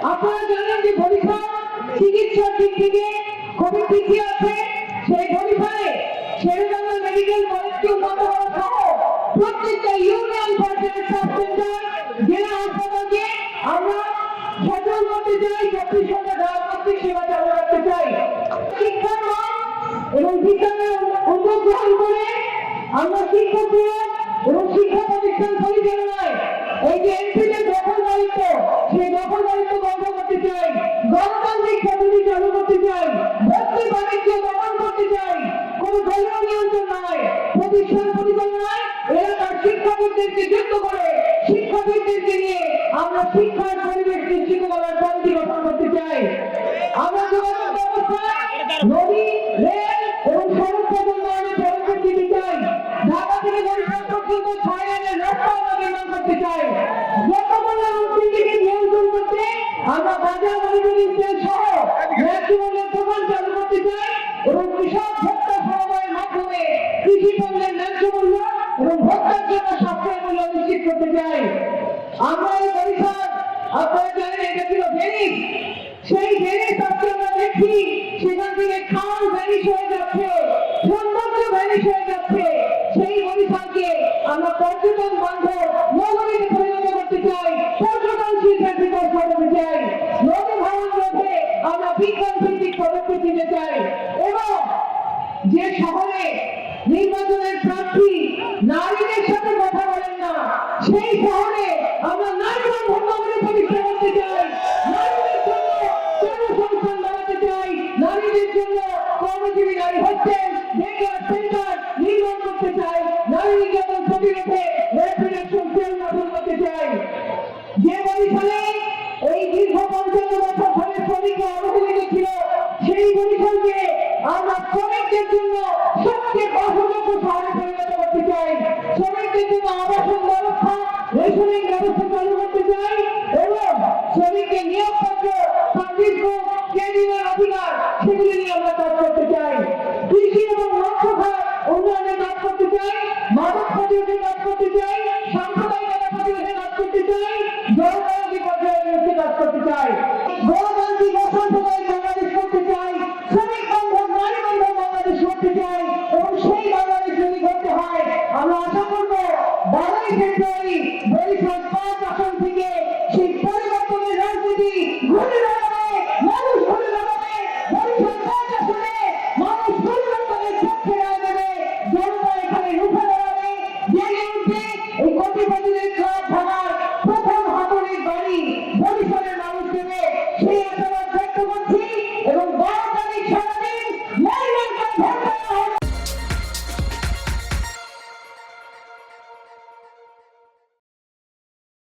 আপনারা জানেন যে বরিশাল চিকিৎসার দিক থেকে খুবই পিছিয়ে আছে। সেই বরিশালে শেরেবাংলা মেডিকেল কলেজকে উন্নত করা সহ প্রত্যেকটা ইউনিয়ন পর্যায়ের সাব সেন্টার জেলা হাসপাতালকে আমরা সচল করতে চাই, 24 ঘন্টা ডায়াগনস্টিক সেবা চালু রাখতে চাই। শিক্ষার মান এবং বিজ্ঞানের উদ্যোগ গ্রহণ করে আমরা শিক্ষকরা এবং শিক্ষা প্রতিষ্ঠান পরিচালনায় এই যে এমপিদের দখলদারিত্ব, সেই দখলদারিত্ব বন্ধ করতে চাই, গণতান্ত্রিক পদ্ধতি চালু করতে চাই, ভর্তি বাণিজ্য দমন করতে চাই। কোন দলীয় নিয়ন্ত্রণ নয়, প্রতিষ্ঠান পরিচালনায় এলাকার শিক্ষকদেরকে যুক্ত করে শিক্ষাবিদদেরকে নিয়ে আমরা শিক্ষার পরিবেশ নিশ্চিত করার পদ্ধতি গঠন করতে চাই। আমরা যোগাযোগ ব্যবস্থায় নদী, রেল এবং সড়ক উন্নয়নের পদক্ষেপ নিতে চাই। ঢাকা থেকে বরিশাল পর্যন্ত 6 লেনের রাস্তা আমরা নির্মাণ করতে চাই। দ্রব্যমূল্য রূপনীতিকে নিয়ন্ত্রণ করতে আমরা বাজার মনিটরিং সেল সহ ন্যায্যমূল্যের দোকান চালু করতে চাই এবং কৃষক ভোক্তা সমবায়ের মাধ্যমে কৃষি পণ্যের ন্যায্য মূল্য এবং ভোক্তার জন্য সাশ্রয় মূল্য নিশ্চিত করতে চাই। আমরা এই বরিশাল, আপনারা জানেন এটা ছিল ভেনিস, সেই ভেনিস আজকে আমরা দেখি সেখান থেকে খাল ভ্যানিশ হয়ে যাচ্ছে, সৌন্দর্য ভ্যানিশ হয়ে যাচ্ছে। সেই বরিশালকে আমরা পর্যটন বান্ধব নগরীতে পরিণত করতে চাই, পর্যটন শিল্পের বিকাশ ঘটাতে চাই, নদী ভাঙন রোধে আমরা বিজ্ঞান ভিত্তিক পদক্ষেপ নিতে চাই এবং যে শহরে নির্বাচনের প্রার্থী নারীদের সাথে কথা বলেন না, সেই শহরে আমরা নারীদের ভোটকে প্রতিষ্ঠা করতে চাই, নারীদের জন্য কর্মসংস্থান বাড়াতে চাই, নারীদের জন্য কর্মজীবী নারী হোস্টেল, ডেকেয়ার সেন্টার নির্মাণ করতে চাই, নারী নির্যাতন প্রতিরোধে র্যাপিড অ্যাকশন সেল গঠন করতে চাই। যে বরিশালে এই দীর্ঘ 55 বছর ধরে শ্রমিকরা অবহেলিত ছিল, সেই বরিশালকে আমরা শ্রমিকদের জন্য সবচেয়ে বাসযোগ্য শহরে পরিণত করতে চাই। শ্রমিকদের জন্য আবাসন ব্যবস্থা, রেশনিং ব্যবস্থা চালু করতে চাই এবং শ্রমিকদের নিয়োগপত্র, সার্ভিস বুক, ক্রেডিটের অধিকার সেগুলি নিয়ে আমরা কাজ করতে চাই। কৃষি এবং মৎস্য খাত উন্নয়নের কাজ করতে চাই, মাদক প্রতিরোধের কাজ করতে চাই, সাম্প্রদায়িকতা প্রতিরোধের কাজ করতে চাই, জলবায়ু বিপর্যয়ের বিরুদ্ধে কাজ করতে চাই, গণতান্ত্রিক অসাম্প্রদায়িক বাংলাদেশ করতে চাই, শ্রমিক বান্ধব নারী বান্ধব বাংলাদেশ করতে চাই এবং সেই বাংলাদেশ যদি করতে হয় আমরা আশা করব 12 ফেব্রুয়ারি বরিশাল 5 আসন থেকে সেই পরিবর্তনের রাজনীতি ঘুরে